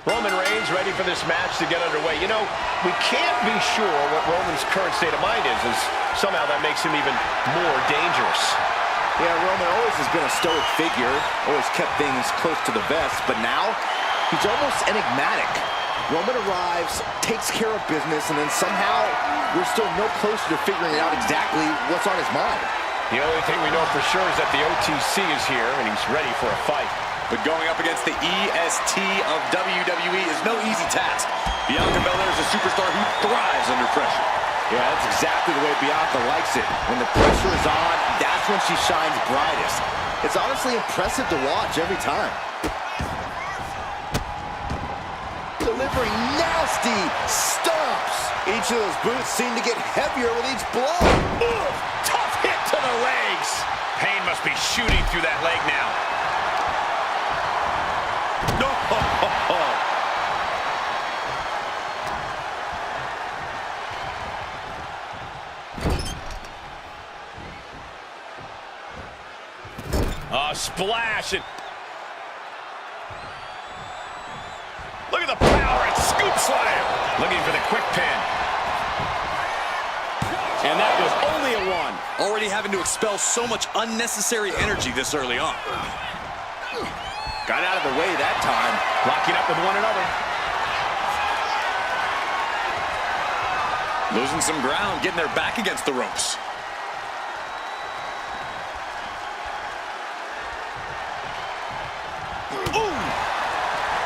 Roman Reigns ready for this match to get underway. You know, we can't be sure what Roman's current state of mind is, as somehow that makes him even more dangerous. Yeah, Roman always has been a stoic figure, always kept things close to the vest, but now he's almost enigmatic. Roman arrives, takes care of business, and then somehow we're still no closer to figuring out exactly what's on his mind. The only thing we know for sure is that the OTC is here, and he's ready for a fight. But going up against the EST of WWE is no easy task. Bianca Belair is a superstar who thrives under pressure. Yeah, that's exactly the way Bianca likes it. When the pressure is on, that's when she shines brightest. It's honestly impressive to watch every time. Delivering nasty stomps. Each of those boots seem to get heavier with each blow. Ugh, tough hit to the legs. Pain must be shooting through that leg now. No! Splash it. Look at the power and scoop slam. Looking for the quick pin. And that was only a one. Already having to expel so much unnecessary energy this early on. Got out of the way that time. Locking up with one another. Losing some ground, getting their back against the ropes.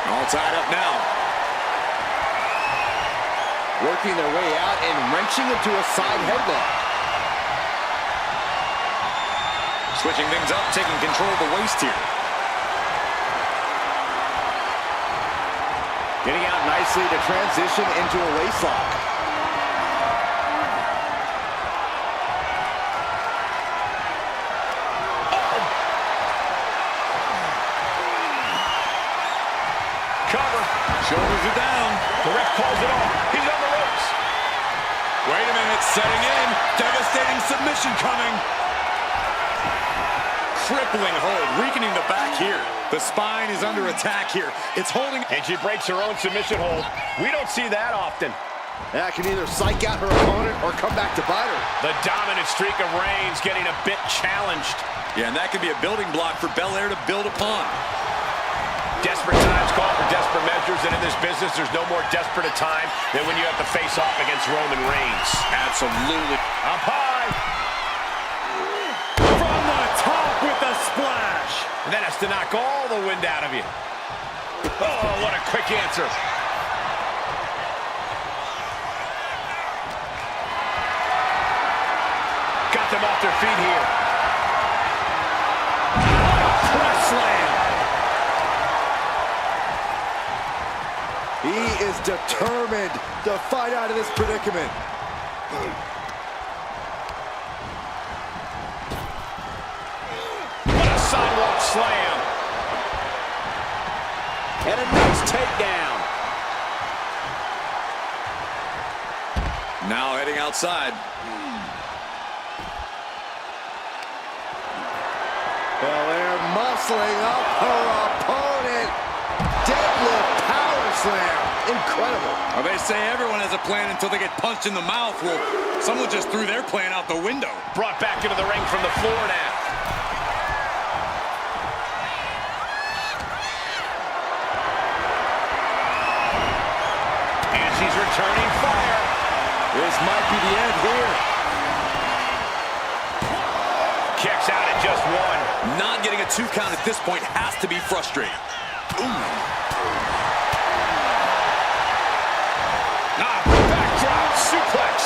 All tied up now. Working their way out and wrenching into a side headlock. Switching things up, taking control of the waist here. Getting out nicely to transition into a waistlock. Cover. Shoulders are down. The ref calls it off. He's on the ropes. Wait a minute, setting in. Devastating submission coming. Crippling hold, weakening the back here. The spine is under attack here. It's holding. And she breaks her own submission hold. We don't see that often. That can either psych out her opponent or come back to bite her. The dominant streak of Reigns getting a bit challenged. Yeah, and that could be a building block for Belair to build upon. Desperate times call for desperate measures, and in this business, there's no more desperate a time than when you have to face off against Roman Reigns. Absolutely. Up high. From the top with the splash. And that has to knock all the wind out of you. Oh, what a quick answer. Got them off their feet here. Press slam. He is determined to fight out of this predicament. What a sidewalk slam. And a nice takedown. Now heading outside. Belair muscling up her opponent. Deadlift power slam. Incredible. Well, they say everyone has a plan until they get punched in the mouth. Well, someone just threw their plan out the window. Brought back into the ring from the floor now. And she's returning fire. This might be the end here. Kicks out at just one. Not getting a 2 count at this point has to be frustrating. Backdrop suplex.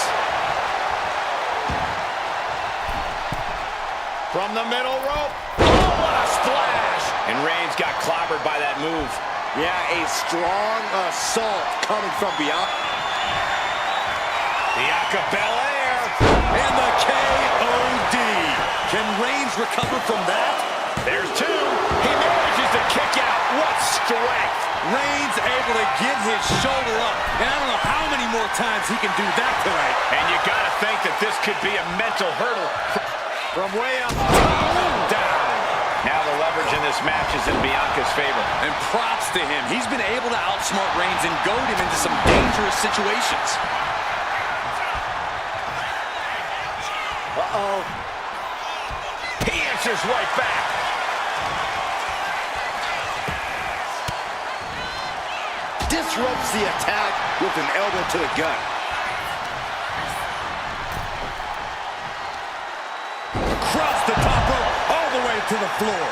From the middle rope. Oh, what a splash. And Reigns got clobbered by that move. Yeah, a strong assault coming from Bianca. Bianca Belair. And the KOD. Can Reigns recover from that? There's two. He manages to kick out. What strength. Reigns able to get his shoulder up. And I don't know how many more times he can do that tonight. And you got to think that this could be a mental hurdle. From way up, down. Now the leverage in this match is in Bianca's favor. And props to him. He's been able to outsmart Reigns and goad him into some dangerous situations. Uh-oh. He answers right back. Disrupts the attack with an elbow to the gut. Across the top rope, all the way to the floor.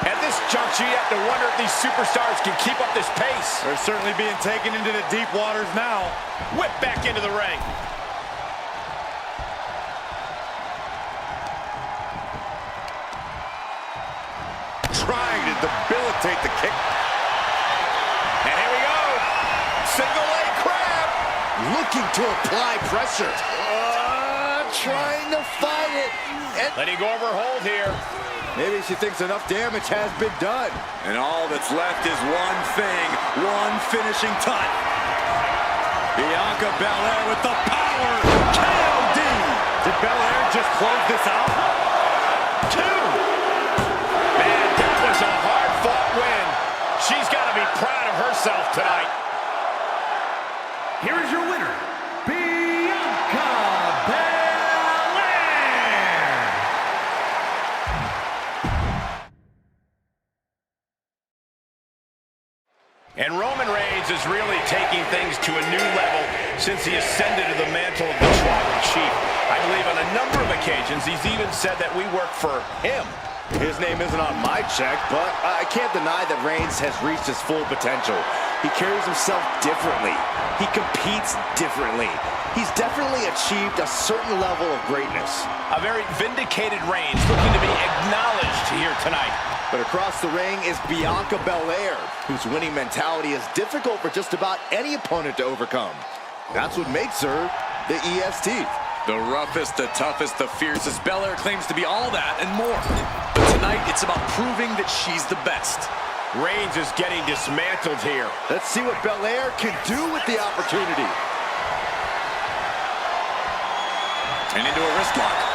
At this juncture, you have to wonder if these superstars can keep up this pace. They're certainly being taken into the deep waters now. Whip back into the ring. Trying to debilitate the kick. And here we go. Single leg crab. Looking to apply pressure. Trying to fight it. And Letting go of her hold here. maybe she thinks enough damage has been done. And all that's left is one thing, one finishing touch. Bianca Belair with the power. KOD. Did Belair just close this out? Two. Man, that was a hard-fought win. She's got to be proud of herself tonight. Here is your winner, Bianca Belair. And Roman Reigns is really taking things to a new level since he ascended to the mantle of the Tribal Chief. I believe on a number of occasions he's even said that we work for him. His name isn't on my check, but I can't deny that Reigns has reached his full potential. He carries himself differently. He competes differently. He's definitely achieved a certain level of greatness. A very vindicated Reigns looking to be acknowledged here tonight. But across the ring is Bianca Belair, whose winning mentality is difficult for just about any opponent to overcome. That's what makes her the EST. The roughest, the toughest, the fiercest. Belair claims to be all that and more. But tonight, it's about proving that she's the best. Reigns is getting dismantled here. Let's see what Belair can do with the opportunity. And into a wrist lock.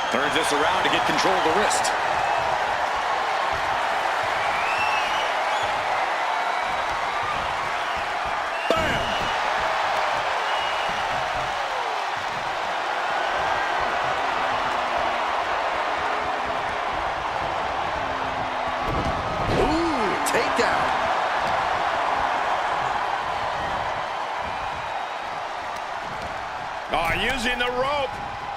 Turns this around to get control of the wrist. Bam! Ooh, takedown. Using the rope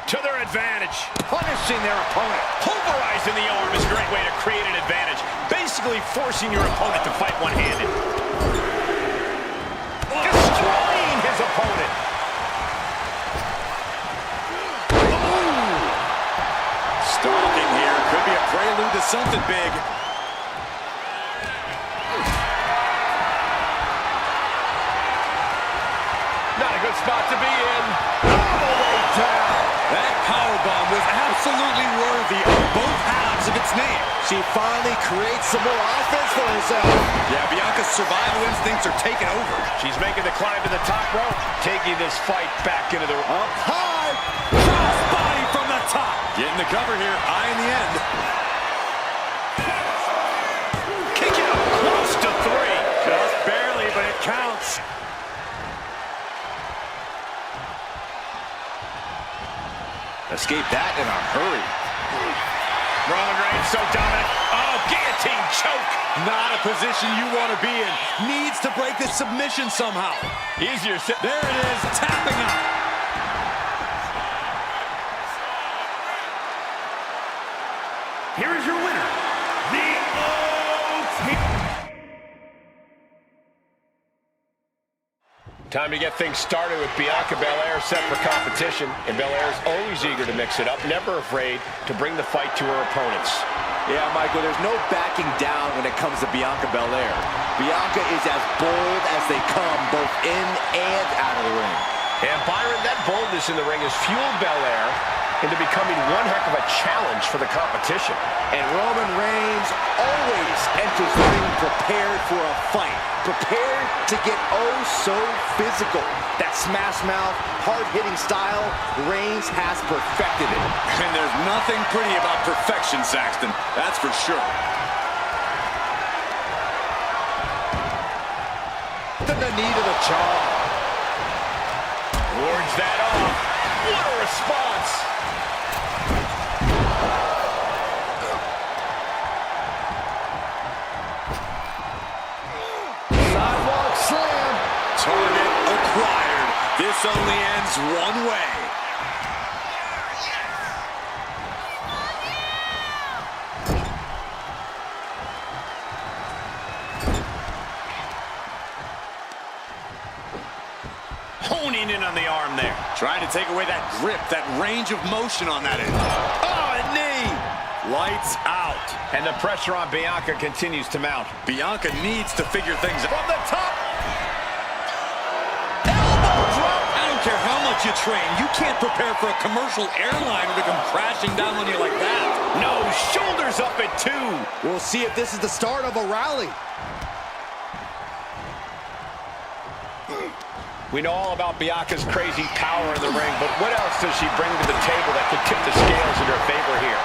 to their advantage. Punishing their opponent. Pulverizing the arm is a great way to create an advantage. Basically forcing your opponent to fight one-handed. Destroying his opponent. Stalking here. Could be a prelude to something big. Not a good spot to be in. All the way down. That powerbomb was absolutely worthy of both halves of its name. She finally creates some more offense for herself. Yeah, Bianca's survival instincts are taking over. She's making the climb to the top rope, taking this fight back into the... Up high. Crossbody from the top. Getting the cover here, eye in the end. Kicking up close to 3. Just barely, but it counts. Escape that in a hurry. Roman Reigns so dominant. Oh, guillotine choke. Not a position you want to be in. Needs to break this submission somehow. Easier said. There it is, tapping out. Here is your winner, the OT. Time to get things started with Bianca Belair set for competition. And Belair is always eager to mix it up, never afraid to bring the fight to her opponents. Yeah, Michael, there's no backing down when it comes to Bianca Belair. Bianca is as bold as they come, both in and out of the ring. And Byron, that boldness in the ring has fueled Belair into becoming one heck of a challenge for the competition. And Roman Reigns always enters the ring prepared for a fight, prepared to get oh so physical. That smash mouth, hard-hitting style, Reigns has perfected it. And there's nothing pretty about perfection, Saxton. That's for sure. The knee to the jaw. Wards that off. What a response. Sidewalk slam. Target acquired. This only ends one way. Honing in on the arm there. Trying to take away that grip, that range of motion on that end. Oh, a knee! Lights out. And the pressure on Bianca continues to mount. Bianca needs to figure things out. From the top. Elbow drop. I don't care how much you train. You can't prepare for a commercial airliner to come crashing down on you like that. No, shoulders up at 2. We'll see if this is the start of a rally. We know all about Bianca's crazy power in the ring, but what else does she bring to the table that could tip the scales in her favor here?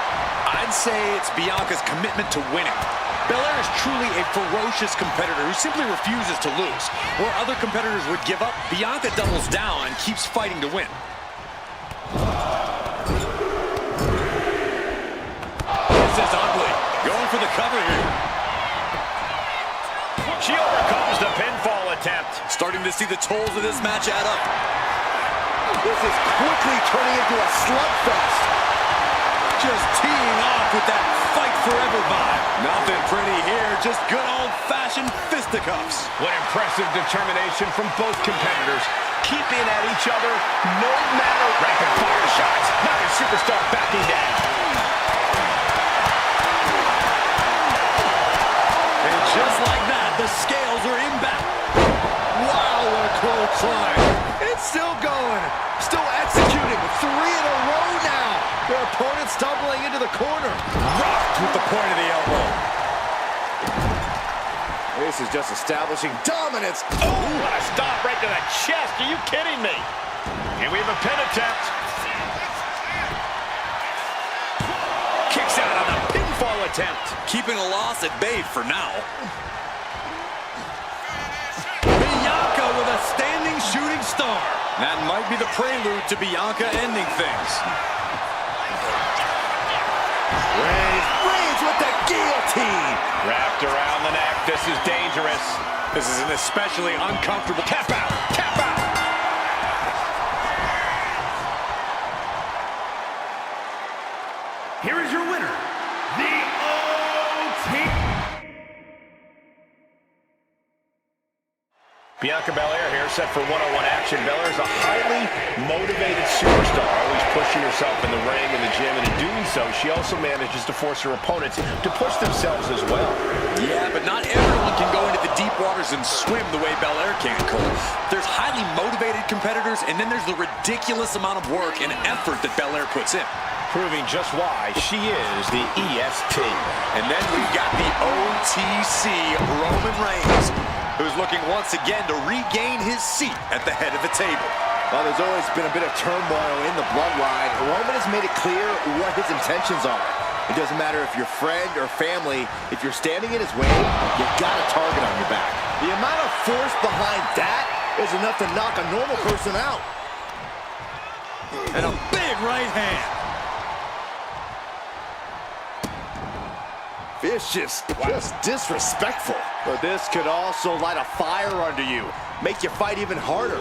I'd say it's Bianca's commitment to winning. Belair is truly a ferocious competitor who simply refuses to lose. Where other competitors would give up, Bianca doubles down and keeps fighting to win. This is ugly. Going for the cover here. She overcomes the pinfall attempt. Starting to see the tolls of this match add up. This is quickly turning into a slugfest. Just teeing off with that fight forever vibe. Nothing pretty here, just good old-fashioned fisticuffs. What impressive determination from both competitors. Keeping at each other no matter. Rapid fire shots. Not a superstar backing down. And just like that, the scales are inbound. Wow, what a clothesline. It's still going. Still executing. 3 in a row now. Their opponent stumbling into the corner. Rocked with the point of the elbow. This is just establishing dominance. Oh, what a stop right to the chest. Are you kidding me? And we have a pin attempt. Kicks out on the pinfall attempt. Keeping a loss at bay for now. Bianca with a standing shooting star. That might be the prelude to Bianca ending things. Reigns with the guillotine. Wrapped around the neck. This is dangerous. This is an especially uncomfortable Tap out. Tap out. Here is your winner, the OT. Bianca Belair here, set for one-on-one action. Belair is a highly motivated superstar, always pushing herself in the ring, in the gym, and in doing so, she also manages to force her opponents to push themselves as well. Yeah, but not everyone can go into the deep waters and swim the way Belair can, Cole. There's highly motivated competitors, and then there's the ridiculous amount of work and effort that Belair puts in. Proving just why she is the EST. And then we've got the OTC, Roman Reigns, who's looking once again to regain his seat at the head of the table. Well, there's always been a bit of turmoil in the bloodline. Roman has made it clear what his intentions are. It doesn't matter if you're friend or family. If you're standing in his way, you got a target on your back. The amount of force behind that is enough to knock a normal person out. And a big right hand. Vicious, just disrespectful. But this could also light a fire under you, make you fight even harder.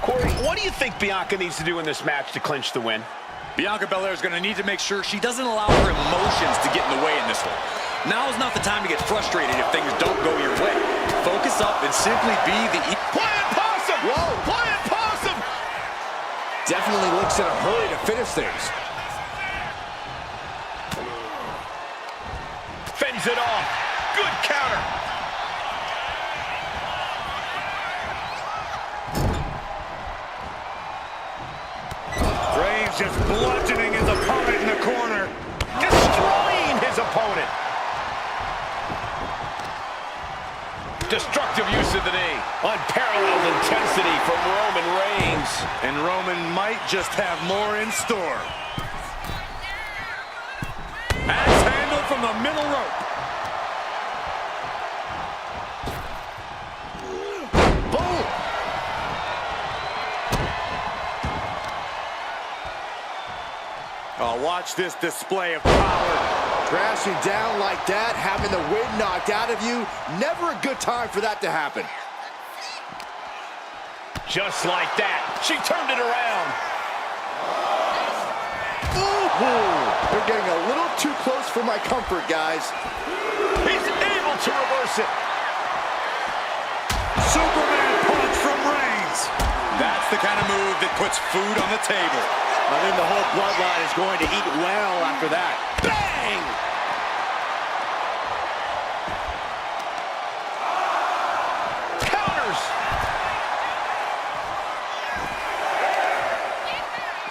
Corey, what do you think Bianca needs to do in this match to clinch the win? Bianca Belair is going to need to make sure she doesn't allow her emotions to get in the way in this one. Now is not the time to get frustrated if things don't go your way. Focus up and simply be the... Flying possum! Whoa! Flying possum! Definitely looks in a hurry to finish things. Fends it off. Good counter. Reigns just blows opponent. Destructive use of the knee. Unparalleled intensity from Roman Reigns. And Roman might just have more in store. Axe handle from the middle rope. Boom! Oh, watch this display of power. Crashing down like that, having the wind knocked out of you, never a good time for that to happen. Just like that, she turned it around. Ooh, they're getting a little too close for my comfort, guys. He's able to reverse it. Superman punch from Reigns. That's the kind of move that puts food on the table. I think the whole bloodline is going to eat well after that. Bang! Counters.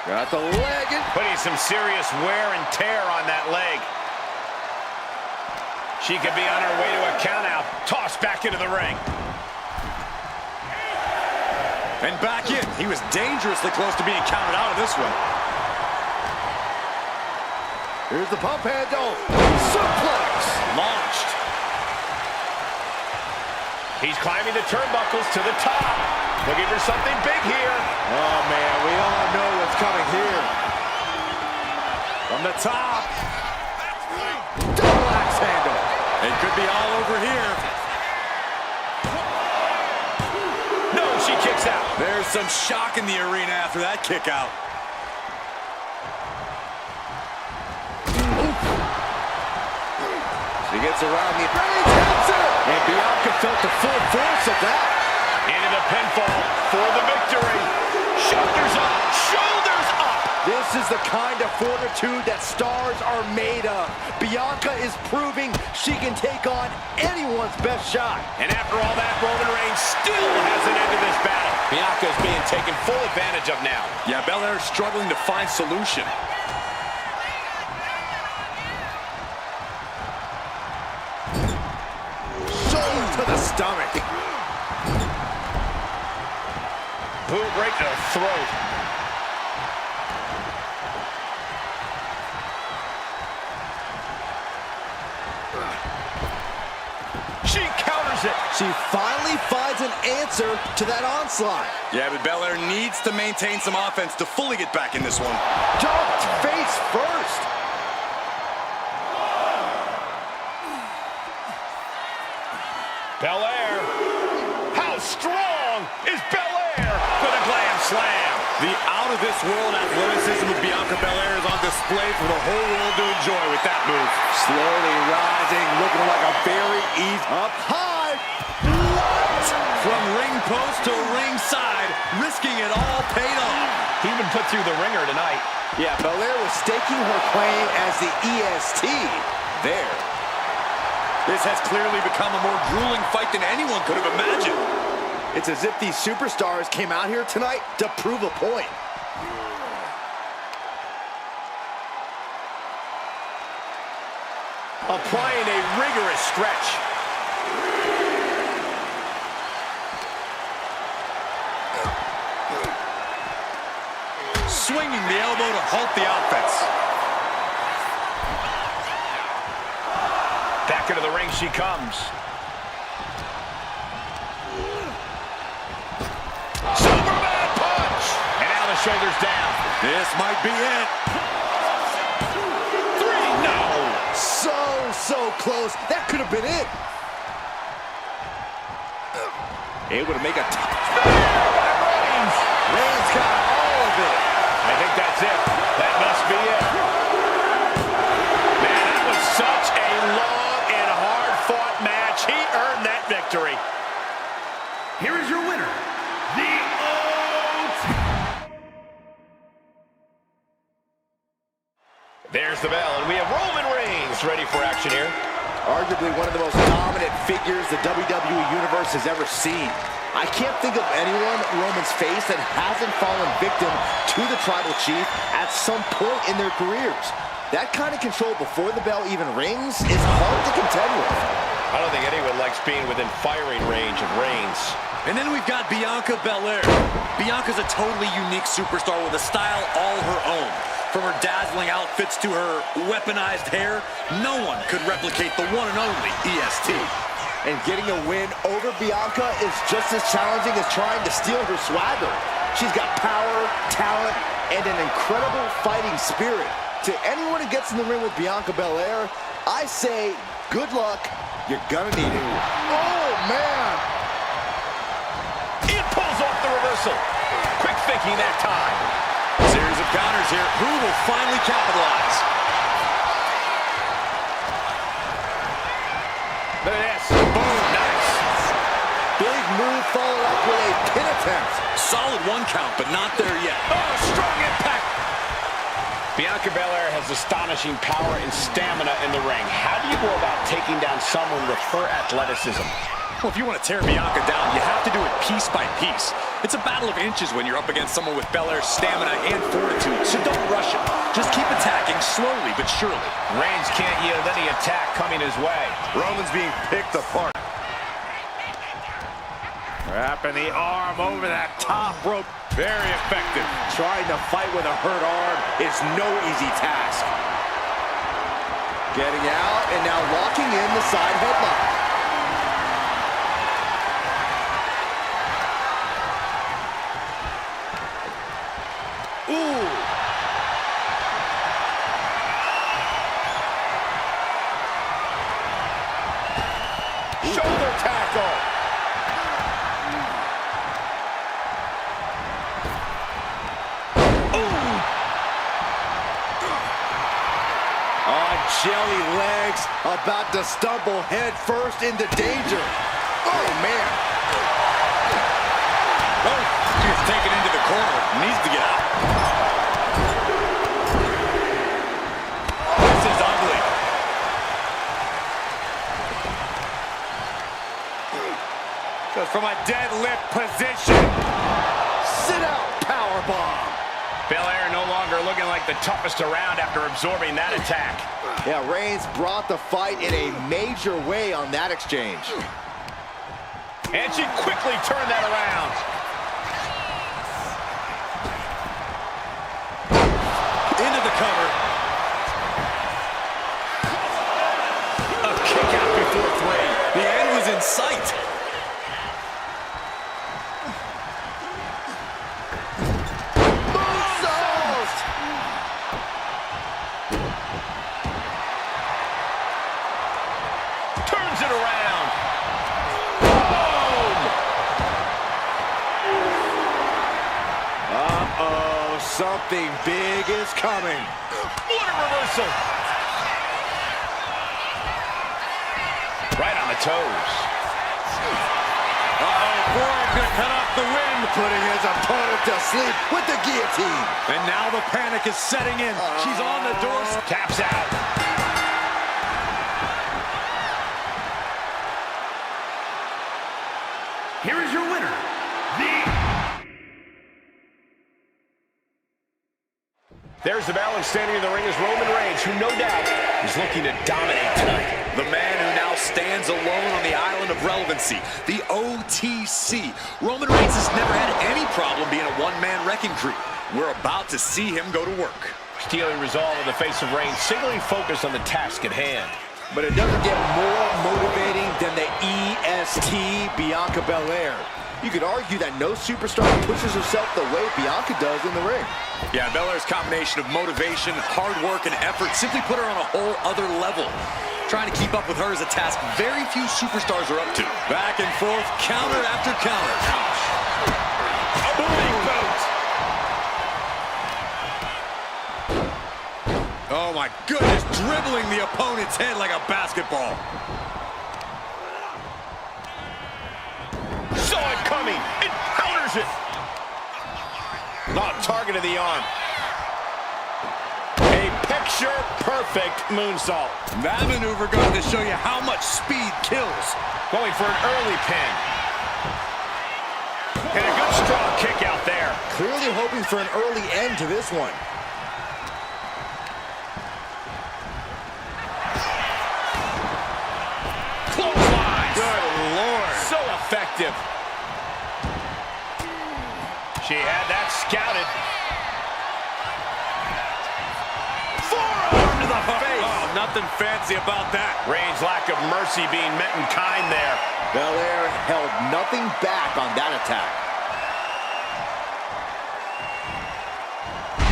Got the leg in. Putting some serious wear and tear on that leg. She could be on her way to a countout. Tossed back into the ring. And back in. He was dangerously close to being counted out of this one. Here's the pump handle. Suplex. Launched. He's climbing the turnbuckles to the top. Looking for something big here. Oh, man, we all know what's coming here. From the top. Double axe handle. It could be all over here. No, she kicks out. There's some shock in the arena after that kick out. She gets around the Reigns hits her. And Bianca felt the full force of that. Into the pinfall for the victory. Shoulders up, shoulders up. This is the kind of fortitude that stars are made of. Bianca is proving she can take on anyone's best shot. And after all that, Roman Reigns still hasn't ended this battle. Bianca is being taken full advantage of now. Yeah, Belair's struggling to find solution. Shoulder to the stomach. Boot right to the throat. She counters it. She finally finds an answer to that onslaught. Yeah, but Belair needs to maintain some offense to fully get back in this one. Jumped face first. Belair. How strong is Belair with a glam slam? The out-of-this-world athleticism of Bianca Belair is on display for the whole world to enjoy with that move. Slowly rising, looking like a very easy. Up high. What? From ring post to ringside, risking it all paid off. He even put through the ringer tonight. Yeah, Belair was staking her claim as the EST there. This has clearly become a more grueling fight than anyone could have imagined. It's as if these superstars came out here tonight to prove a point. Applying a rigorous stretch. Swinging the elbow to halt the offense. Back into the ring she comes. Superman punch! And now the shoulders down. This might be it. 3, no! So close. That could have been it. Able to make a Reigns! Reigns got all of it. I think that's it. That must be it. Man, that was such a long and hard-fought match. He earned that victory. Here is your winner, the There's the bell, and we have Roman Reigns ready for action here. Arguably one of the most dominant figures the WWE Universe has ever seen. I can't think of anyone Roman's faced that hasn't fallen victim to the Tribal Chief at some point in their careers. That kind of control before the bell even rings is hard to contend with. I don't think anyone likes being within firing range of Reigns. And then we've got Bianca Belair. Bianca's a totally unique superstar with a style all her own. From her dazzling outfits to her weaponized hair, no one could replicate the one and only EST. And getting a win over Bianca is just as challenging as trying to steal her swagger. She's got power, talent, and an incredible fighting spirit. To anyone who gets in the ring with Bianca Belair, I say, good luck. You're gonna need it. Oh, man! It pulls off the reversal. Quick thinking that time. Series of counters here. Who will finally capitalize? Look at this. Boom. Nice. Big move followed up with a pin attempt. Solid one count, but not there yet. Oh, strong impact. Bianca Belair has astonishing power and stamina in the ring. How do you go about taking down someone with her athleticism? Well, if you want to tear Bianca down, you have to do it piece by piece. It's a battle of inches when you're up against someone with Belair's stamina and fortitude, so don't rush it. Just keep attacking slowly but surely. Reigns can't yield any attack coming his way. Roman's being picked apart. Wrapping the arm over that top rope. Very effective. Trying to fight with a hurt arm is no easy task. Getting out and now locking in the side headlock. Ooh. Shoulder tackle. On jelly legs, about to stumble head first into danger. Oh, man. Oh, she gets taken into the corner. Needs to get out. This is ugly. Goes from a deadlift position. Sit out powerbomb. Belair no longer looking like the toughest around after absorbing that attack. Yeah, Reigns brought the fight in a major way on that exchange. And she quickly turned that around. Into the cover. A kick out before three. The end was in sight. Turns it around. Boom! Uh-oh, something big is coming. What a reversal. Right on the toes. Uh-oh, Borg's gonna cut off the wind. Putting his opponent to sleep with the guillotine. And now the panic is setting in. She's on the doorstep. Taps out. Here is your winner, There's the balance standing in the ring is Roman Reigns, who no doubt is looking to dominate tonight. The man who now stands alone on the island of relevancy, the OTC. Roman Reigns has never had any problem being a one-man wrecking crew. We're about to see him go to work. Stealing resolve in the face of Reigns, signaling focus on the task at hand. But it doesn't get more motivating than the EST Bianca Belair. You could argue that no superstar pushes herself the way Bianca does in the ring. Yeah, Belair's combination of motivation, hard work, and effort simply put her on a whole other level. Trying to keep up with her is a task very few superstars are up to. Back and forth, counter after counter. Ouch. A moving boot. Oh my goodness, dribbling the opponent's head like a basketball. Saw it coming. It counters it. Not targeted the arm. A picture-perfect moonsault. That maneuver goes to show you how much speed kills. Going for an early pin. And a good strong kick out there. Clearly hoping for an early end to this one. effective. She had that scouted. Forearm to the face. Oh, nothing fancy about that. Reigns' lack of mercy being met in kind there. Belair held nothing back on that attack.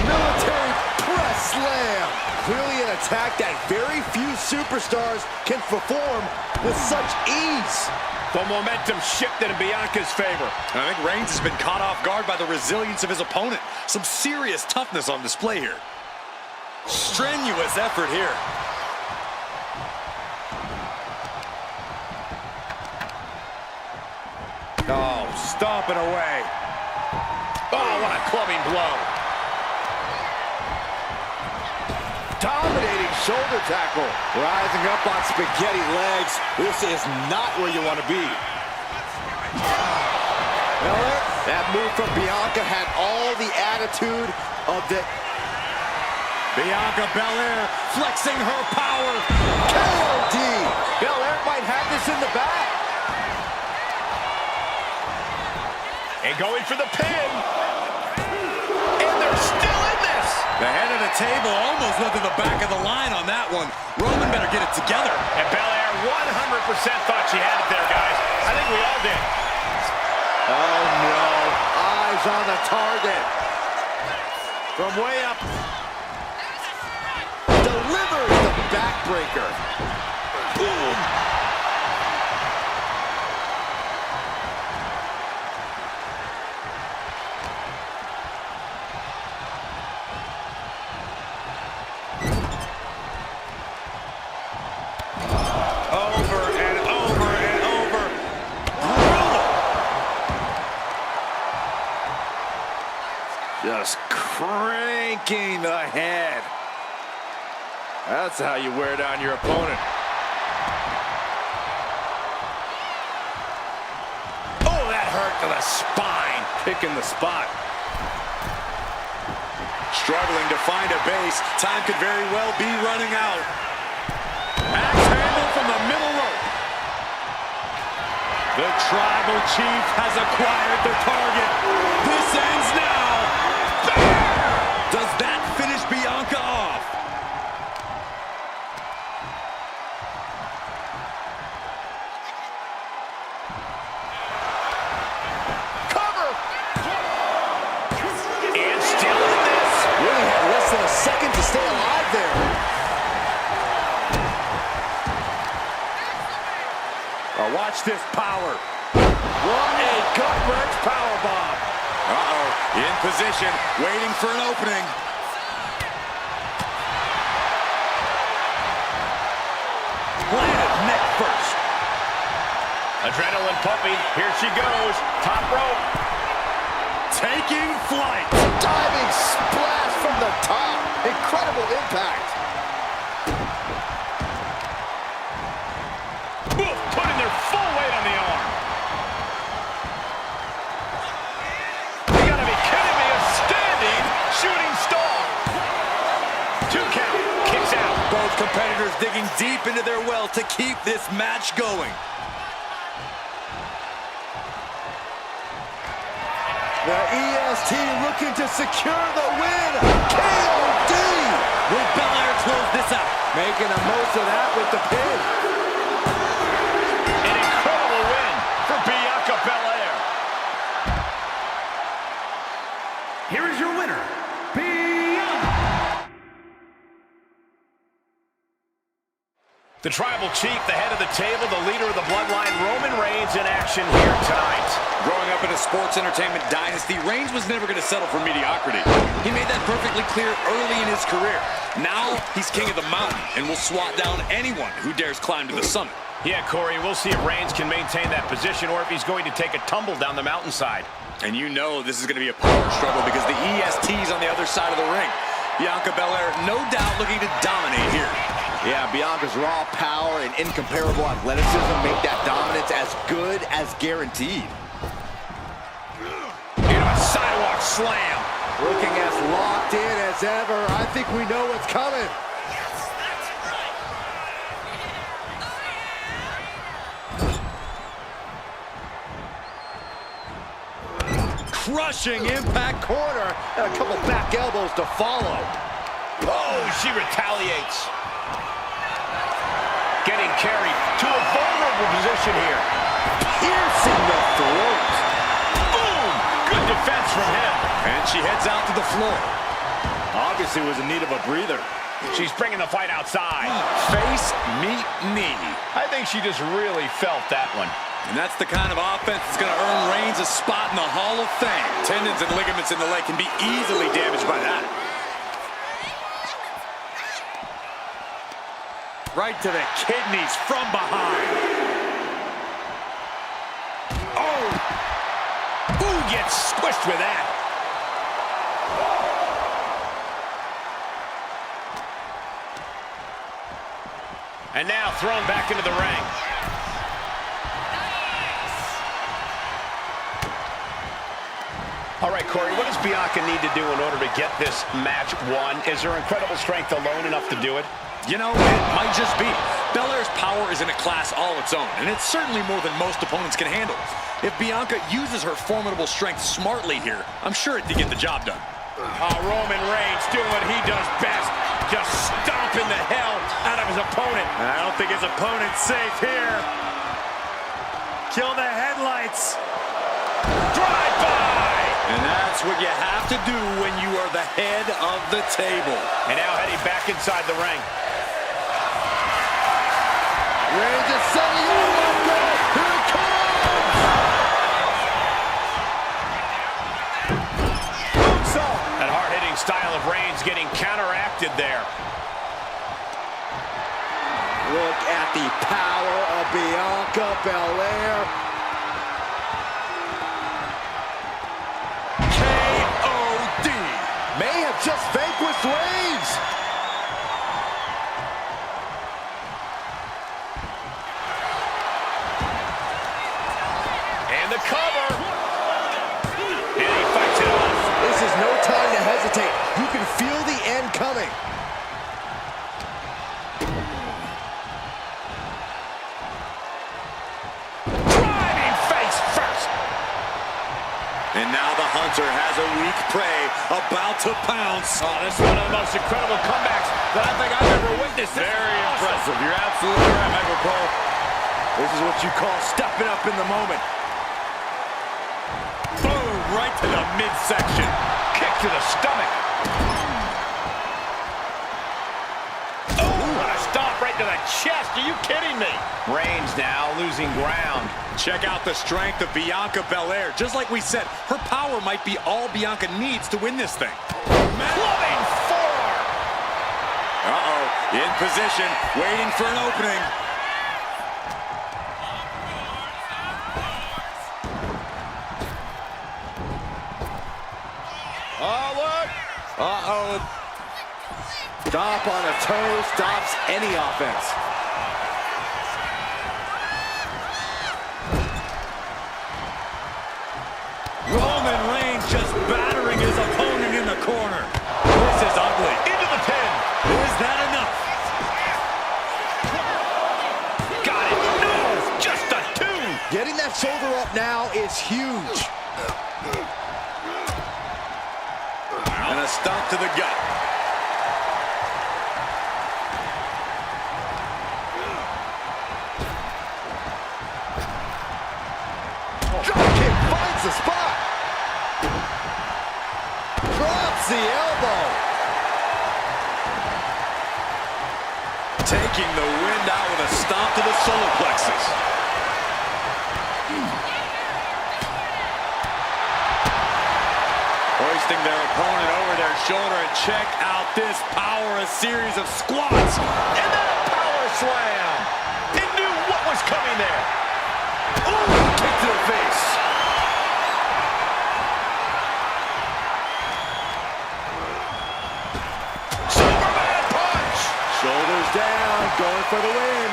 Military press slam. Clearly an attack that very few superstars can perform with such ease. The momentum shifted in Bianca's favor. I think Reigns has been caught off guard by the resilience of his opponent. Some serious toughness on display here. Strenuous effort here. Oh, stomping away. Oh, what a clubbing blow. Dominating shoulder tackle. Rising up on spaghetti legs. This is not where you want to be. Belair, that move from Bianca had all the attitude of the... Bianca Belair flexing her power. KOD. Belair might have this in the bag. And going for the pin. And they're still in this. The head of the table almost went to the back of the line on that one. Roman better get it together. And Belair 100% thought she had it there, guys. I think we all did. Oh, no. Eyes on the target. From way up. Delivers the backbreaker. Boom. Over and over and over. Just cranking the head. That's how you wear down your opponent. Oh, that hurt to the spine. Picking the spot. Struggling to find a base. Time could very well be running out. Axe handle from the middle rope. The Tribal Chief has acquired the target. This ends now. Does that finish Bianca off? Cover. And still in this. Really had less than a second to stay alive there. Oh, watch this power. What a gut-wrench powerbomb. Uh-oh. In position, waiting for an opening. Planted neck first. Adrenaline pumping. Here she goes. Top rope. Taking flight. Diving splash from the top. Incredible impact. Ooh, putting their full weight on the arm. You gotta be kidding me. A standing shooting star. 2 count. Kicks out. Both competitors digging deep into their well to keep this match going. The EST looking to secure the win. KOD. Will Belair close this out? Making the most of that with the pin. An incredible win for Bianca Belair. Here is your winner, Bianca. The Tribal Chief, the head of the table, the leader of the bloodline, Roman Reigns in action here tonight. Growing up in a sports entertainment dynasty, Reigns was never going to settle for mediocrity. He made that perfectly clear early in his career. Now, he's king of the mountain and will swat down anyone who dares climb to the summit. Yeah, Corey, we'll see if Reigns can maintain that position or if he's going to take a tumble down the mountainside. And you know this is going to be a power struggle because the EST's on the other side of the ring. Bianca Belair, no doubt, looking to dominate here. Yeah, Bianca's raw power and incomparable athleticism make that dominance as good as guaranteed. Into a sidewalk slam. Looking as locked in as ever. I think we know what's coming. crushing impact. Corner and a couple back elbows to follow. Oh, she retaliates. Getting carried to a vulnerable position here. Piercing the throat. Boom! Good defense from him. And she heads out to the floor. Obviously was in need of a breather. She's bringing the fight outside. Face, meet, knee. I think she just really felt that one. And that's the kind of offense that's going to earn Reigns a spot in the Hall of Fame. Tendons and ligaments in the leg can be easily damaged by that. Right to the kidneys from behind. Oh! Ooh, gets squished with that. And now thrown back into the ring. All right, Corey, what does Bianca need to do in order to get this match won? Is her incredible strength alone enough to do it? You know, it might just be. Belair's power is in a class all its own, and it's certainly more than most opponents can handle. If Bianca uses her formidable strength smartly here, I'm sure it can get the job done. Roman Reigns doing what he does best, just stomping the hell out of his opponent. I don't think his opponent's safe here. Kill the headlights. Drive-by! And that's what you have to do when you are the head of the table. And now heading back inside the ring. Reigns is setting you up. Here it comes. That hard-hitting style of Reigns getting counteracted there. Look at the power of Bianca Belair. K.O.D. May have just vanquished Reigns. And the cover. And he fights it off. This is no time to hesitate. You can feel the end coming. Driving face first. And now the hunter has a weak prey about to pounce. Oh, this is one of the most incredible comebacks that I think I've ever witnessed. This Very is awesome. impressive. You're absolutely right, Michael Cole. This is what you call stepping up in the moment. Boom, right to the midsection. Kick to the stomach. Oh, what a stomp right to the chest. Are you kidding me? Reigns now losing ground. Check out the strength of Bianca Belair. Just like we said, her power might be all Bianca needs to win this thing. Clubbing forearm. Uh-oh, in position, waiting for an opening. Oh, look. Uh-oh. Stop on a toe stops any offense. Roman Reigns just battering his opponent in the corner. This is ugly. Into the pin. Is that enough? Got it. No, just a two. Getting that shoulder up now is huge. And a stomp to the gut. Drop kick finds the spot. Drops the elbow. Taking the wind out with a stomp to the solar plexus. Hoisting their opponent over their shoulder, and check out this power, a series of squats. And then a power slam. He knew what was coming there. Ooh, kick to the face. Superman punch. Shoulders down, going for the win.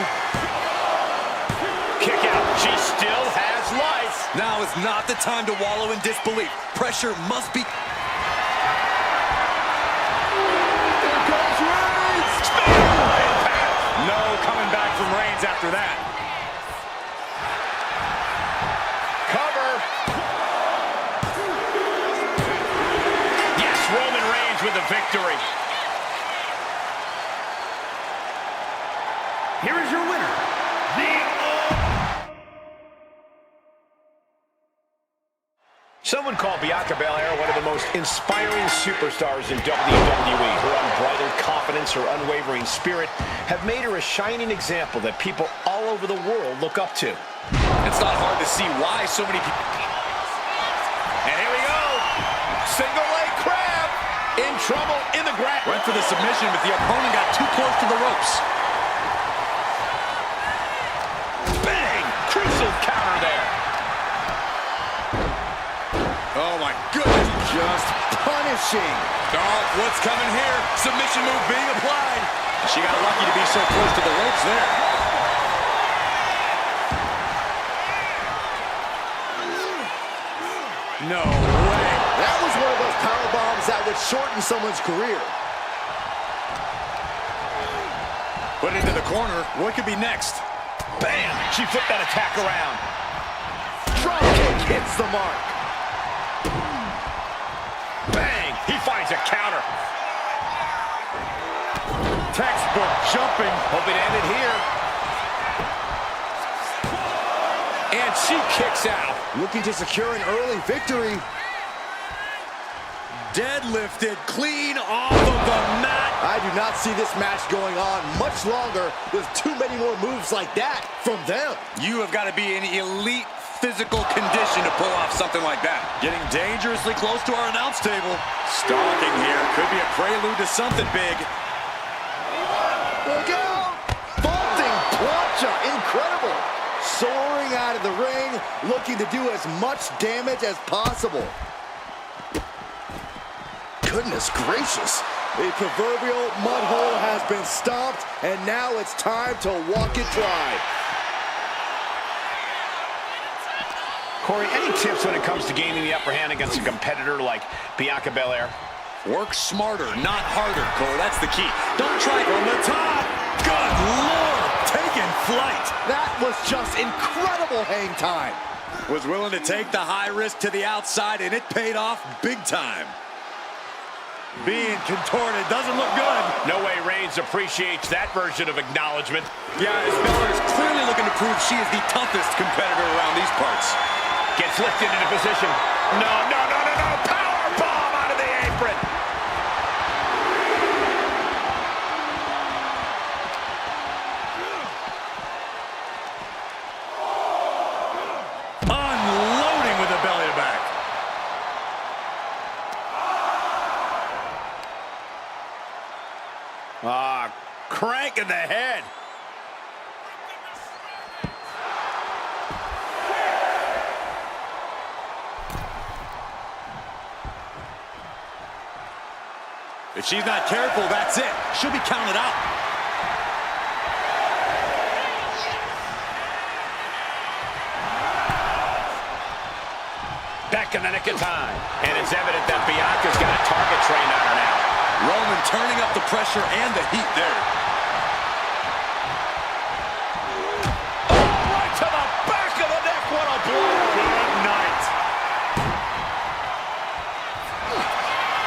Kick out. She still has life. Now is not the time to wallow in disbelief. Pressure must be... Here comes Reigns. No coming back from Reigns after that. Cover. victory. Here is your winner, Someone called Bianca Belair one of the most inspiring superstars in WWE. Her unbridled confidence, her unwavering spirit have made her a shining example that people all over the world look up to. It's not hard to see why so many people... And here we go. Single leg crab. In trouble in the ground. Went for the submission, but the opponent got too close to the ropes. Bang! Crucial counter there. Oh, my goodness. Just punishing. Oh, what's coming here? Submission move being applied. She got lucky to be so close to the ropes there. No way. That was one of those power bombs that would shorten someone's career. Put it into the corner. What could be next? Bam! She flipped that attack around. Drop kick hits the mark. Bang! He finds a counter. Textbook jumping. Hope it ended here. And she kicks out. Looking to secure an early victory. Deadlifted clean off of the mat. I do not see this match going on much longer with too many more moves like that from them. You have got to be in elite physical condition to pull off something like that. Getting dangerously close to our announce table. Stalking here. Could be a prelude to something big. Look out! Vaulting plancha, incredible. Soaring out of the ring, looking to do as much damage as possible. Goodness gracious. The proverbial mud hole has been stomped, and now it's time to walk it dry. Corey, any tips when it comes to gaining the upper hand against a competitor like Bianca Belair? Work smarter, not harder, Cole. That's the key. Don't try from the top. Good Lord, taking flight. That was just incredible hang time. Was willing to take the high risk to the outside, and it paid off big time. Being contorted doesn't look good. No way Reigns appreciates that version of acknowledgement. Yeah, as Belair is clearly looking to prove she is the toughest competitor around these parts. Gets lifted into position. No. Power bomb out of the apron. Unloading with a belly to back. Crank in the head. If she's not careful, that's it. She'll be counted out. Back in the nick of time. And it's evident that Bianca's got a target trained on her now. Roman turning up the pressure and the heat there. Oh, right to the back of the neck. What a blow. Good night.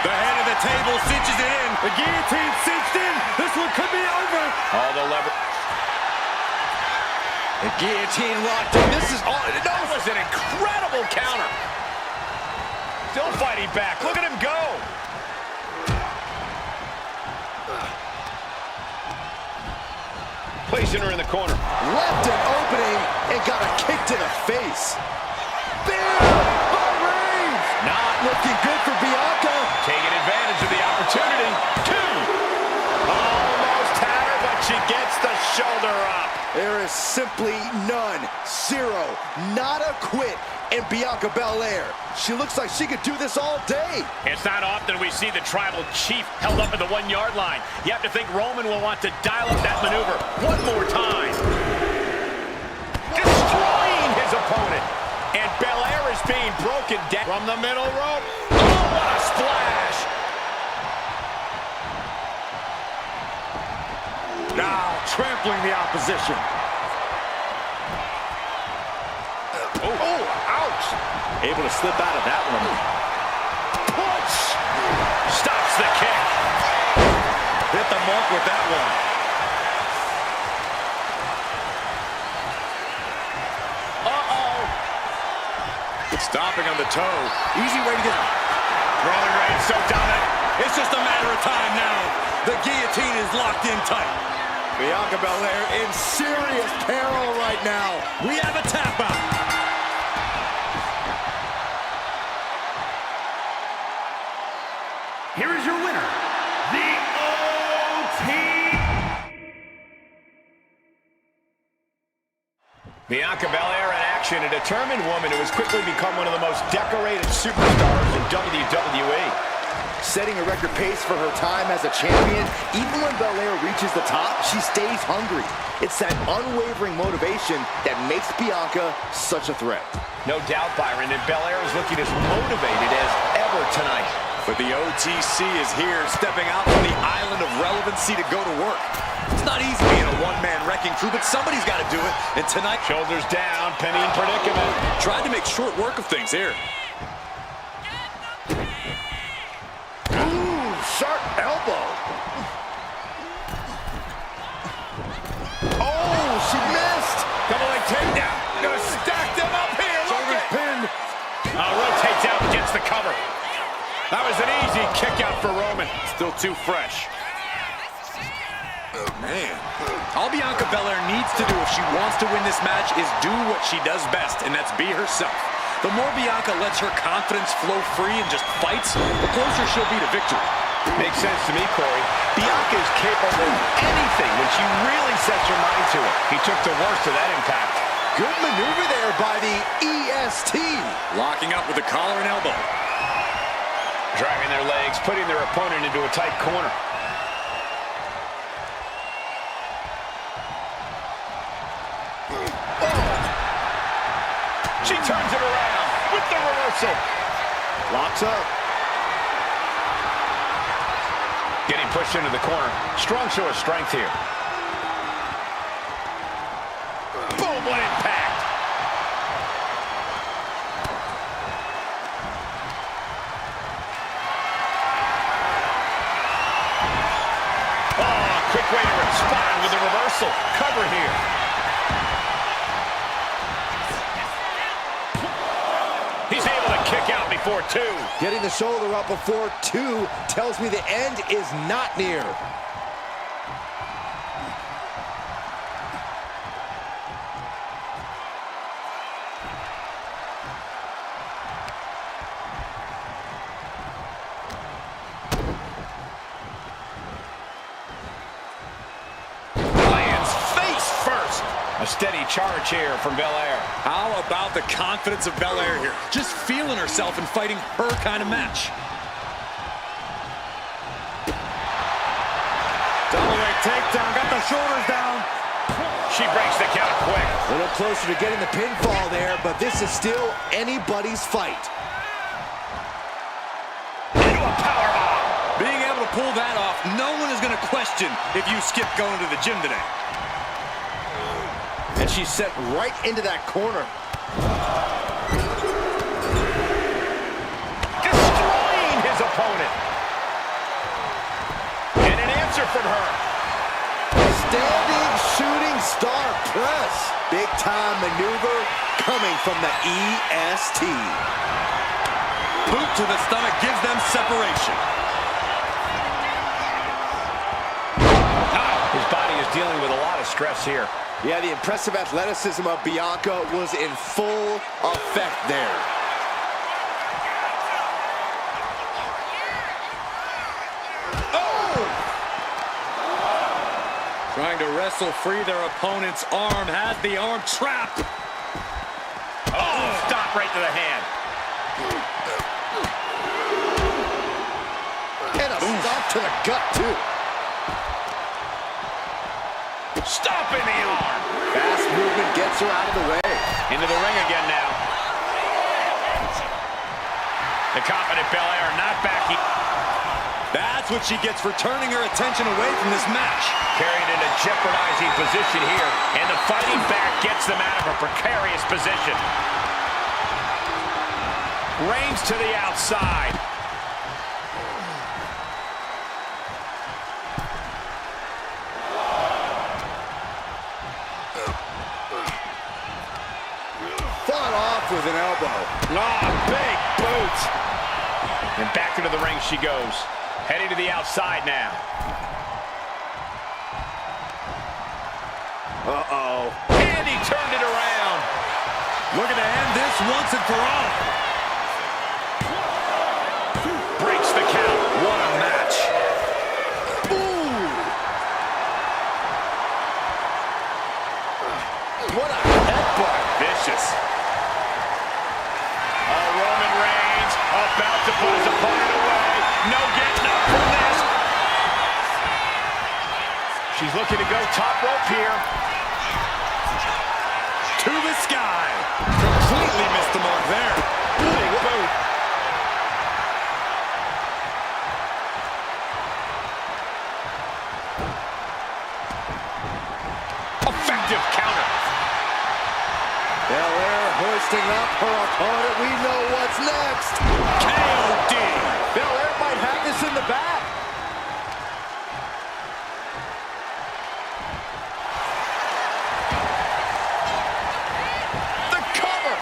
The head of the table cinches it in. The guillotine cinched in. This one could be over. All the lever. The guillotine locked in. This is all. That was an incredible counter. Still fighting back. Look at him go. Placing her in the corner. Left an opening and got a kick to the face. Bam! By Reigns! Not looking good for Bianca. Taking advantage of the opportunity. 2. Almost had her, but she gets the shoulder up. There is simply none, zero, not a quit in Bianca Belair. She looks like she could do this all day. It's not often we see the tribal chief held up at the 1-yard line. You have to think Roman will want to dial up that maneuver one more time. Destroying his opponent. And Belair is being broken down from the middle rope. Oh, what a splash. Now trampling the opposition. Oh, ouch. Able to slip out of that one. Push. Stops Blocks the kick. Hit the mark with that one. Stopping on the toe. Easy way to get... Roman Reigns so dominant. It's just a matter of time now. The guillotine is locked in tight. Bianca Belair in serious peril right now. We have a tap out. Here is your winner, the OT. Bianca Belair in action, a determined woman who has quickly become one of the most decorated superstars in WWE. Setting a record pace for her time as a champion, even when Belair reaches the top, she stays hungry. It's that unwavering motivation that makes Bianca such a threat. No doubt, Byron, and Belair is looking as motivated as ever tonight. But the OTC is here, stepping out from the island of relevancy to go to work. It's not easy being a one-man wrecking crew, but somebody's got to do it. And tonight, Shoulders down, penny in predicament. tried to make short work of things here. Ooh, sharp elbow. Oh, she missed. Double leg takedown. Gonna stack them up here. Shoulders pinned. Rotates out against the cover. That was an easy kick out for Roman. Still too fresh. Man. All Bianca Belair needs to do if she wants to win this match is do what she does best, and that's be herself. The more Bianca lets her confidence flow free and just fights, the closer she'll be to victory. Makes sense to me, Corey. Bianca is capable of anything when she really sets her mind to it. He took the worst of that impact. Good maneuver there by the EST. Locking up with the collar and elbow. Dragging their legs, putting their opponent into a tight corner. She turns it around with the reversal. Locks up. Getting pushed into the corner. Strong show of strength here. Boom, what impact. Oh, quick way to respond with the reversal. Cover here. He's able to kick out before two. Getting the shoulder up before two tells me the end is not near. Lands face first. A steady charge here from Belair. How about the confidence of Belair here? Just feeling herself and fighting her kind of match. Double leg takedown, got the shoulders down. She breaks the count quick. A little closer to getting the pinfall there, but this is still anybody's fight. Into a powerbomb. Being able to pull that off, no one is going to question if you skip going to the gym today. And she's set right into that corner. Destroying his opponent. And an answer from her. Standing shooting star press. Big time maneuver coming from the EST. Boot to the stomach gives them separation. His body is dealing with a lot of stress here. Yeah, the impressive athleticism of Bianca was in full effect there. Oh! Trying to wrestle free their opponent's arm, had the arm trapped. Oh, stop right to the hand. And a stop to the gut, too. Stop in the arm. Fast movement gets her out of the way. Into the ring again now. The confident Belair not backing. That's what she gets for turning her attention away from this match. Carried in a jeopardizing position here. And the fighting back gets them out of a precarious position. Reigns to the outside. got off with an elbow. Ah, big boot. And back into the ring she goes. Heading to the outside now. Uh-oh. And he turned it around. Looking to end this once and for all. Breaks the count. What a match. Ooh. What a headbutt. Vicious. Roman Reigns about to put his opponent away. No getting up from this. She's looking to go top rope here. To the sky. Completely missed the mark there. Big boot. Effective counter. Belair hoisting up her opponent. We know what's next. KOD. Belair might have this in the bag. The cover.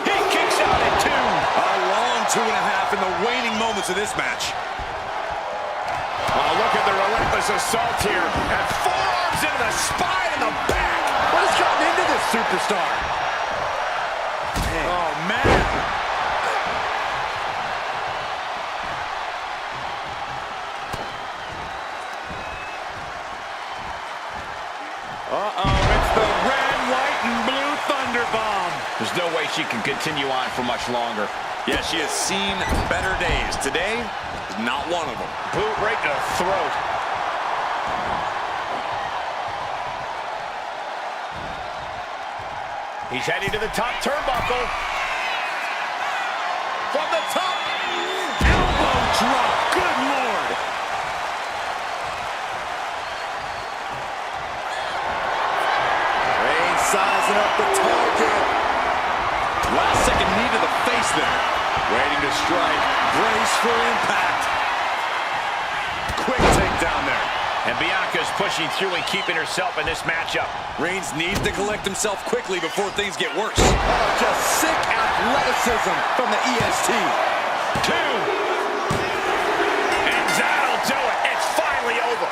He kicks out at 2. A long 2.5 in the waning moments of this match. Oh, look at the relentless assault here. And forearms into the spine and the back. What has gotten into this superstar? Oh, man. Uh-oh, it's the red, white, and blue Thunder Bomb. There's no way she can continue on for much longer. Yeah, she has seen better days. Today is not one of them. Boot right to the throat. He's heading to the top turnbuckle. From the top. Elbow drop. Good Lord. Reigns sizing up the target. Last second knee to the face there. Waiting to strike. Brace for impact. Quick takedown there. And Bianca's pushing through and keeping herself in this matchup. Reigns needs to collect himself quickly before things get worse. Oh, just sick athleticism from the EST. 2. And that'll do it. It's finally over.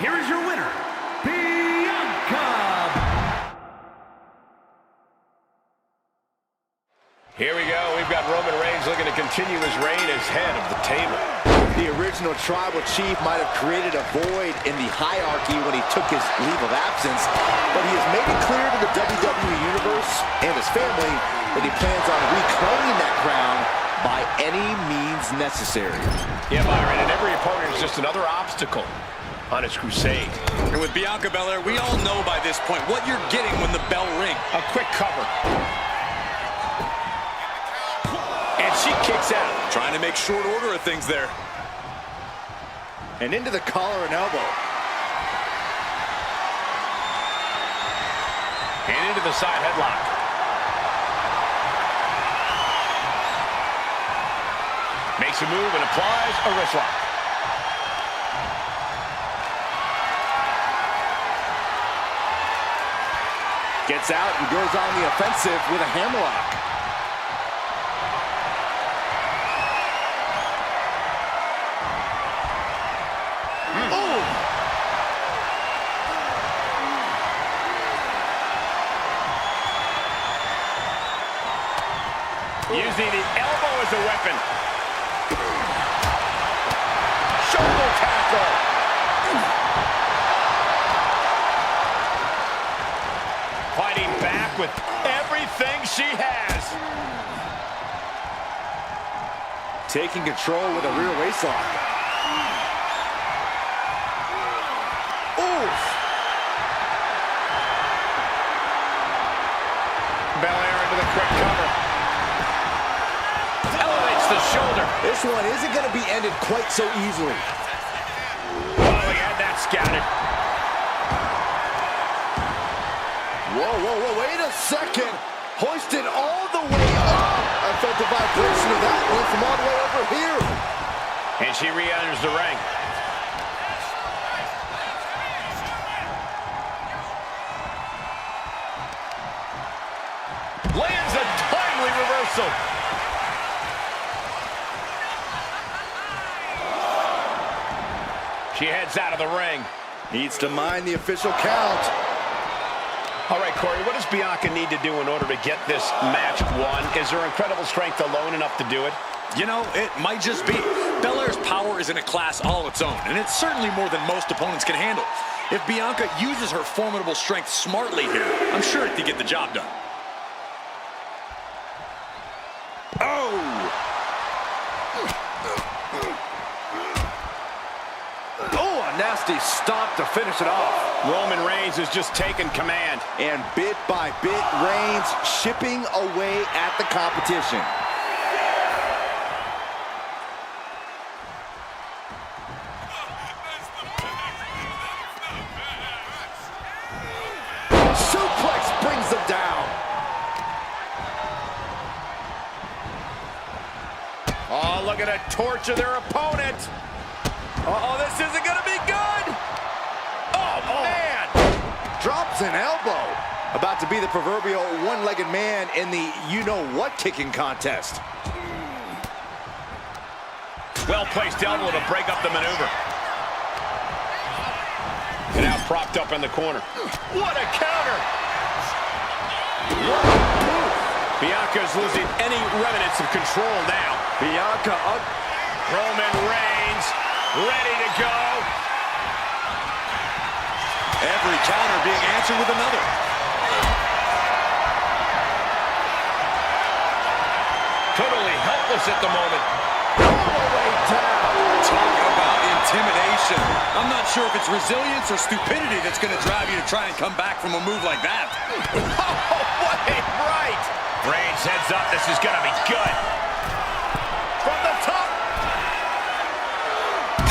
Here is your winner, Bianca. Here we go. We've got Roman Reigns looking to continue his reign as head of the table. The original tribal chief might have created a void in the hierarchy when he took his leave of absence, but he has made it clear to the WWE Universe and his family that he plans on reclaiming that crown by any means necessary. Yeah, Byron, and every opponent is just another obstacle on his crusade. And with Bianca Belair, we all know by this point what you're getting when the bell rings. A quick cover. And she kicks out. Trying to make short order of things there. And into the collar and elbow. And into the side headlock. Makes a move and applies a wrist lock. Gets out and goes on the offensive with a hammerlock. Using the elbow as a weapon. Shoulder tackle. Fighting back with everything she has. Taking control with a rear waist lock. Oof. Belair into the quick cover. Elevates the shoulder. This one isn't going to be ended quite so easily. Oh, he had that scouted. Whoa, wait a second. Hoisted all the way up. I felt the vibration of that one from all the way over here. And she re-enters the ring. reversal. She heads out of the ring. Needs to mind the official count. All right, Corey, what does Bianca need to do in order to get this match won? Is her incredible strength alone enough to do it? You know, it might just be. Belair's power is in a class all its own, and it's certainly more than most opponents can handle. If Bianca uses her formidable strength smartly here, I'm sure it could get the job done. Oh, a nasty stop to finish it off. Roman Reigns is just taking command. And bit by bit, Reigns chipping away at the competition. Suplex brings them down. Oh, look at her torture their opponent. Uh-oh, this isn't going to be good. Oh, man. Drops an elbow. About to be the proverbial one-legged man in the you-know-what kicking contest. Well-placed elbow to break up the maneuver. And now propped up in the corner. What a counter! What a move! Bianca's losing any remnants of control now. Bianca up. Roman Reigns ready to go. Every counter being answered with another. Totally helpless at the moment. All the way down. Talk about intimidation. I'm not sure if it's resilience or stupidity that's going to drive you to try and come back from a move like that. Oh, what a right! Reigns heads up. This is going to be good. From the top.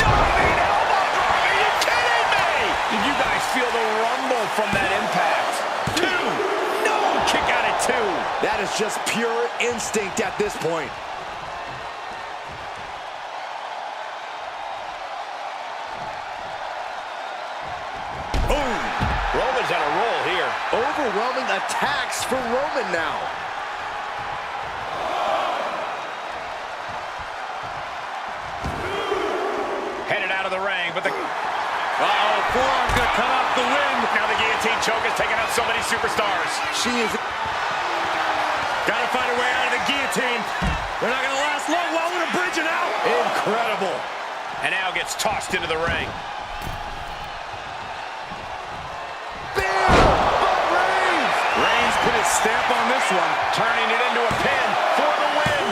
Diving elbow drop. Are you kidding me? Did you guys feel the rumble from that impact? Two. No, kick out at two. That is just pure instinct at this point. Boom. Roman's on a roll here. Overwhelming attacks for Roman now. Headed out of the ring, but the... Uh-oh, forearm's going to cut off the wind. Now the guillotine choke is taking out so many superstars. She is... Got to find a way out of the guillotine. They're not going to last long. Well, with a bridge and out. incredible. And now gets tossed into the ring. Reigns put his stamp on this one. Turning it into a pin for the win.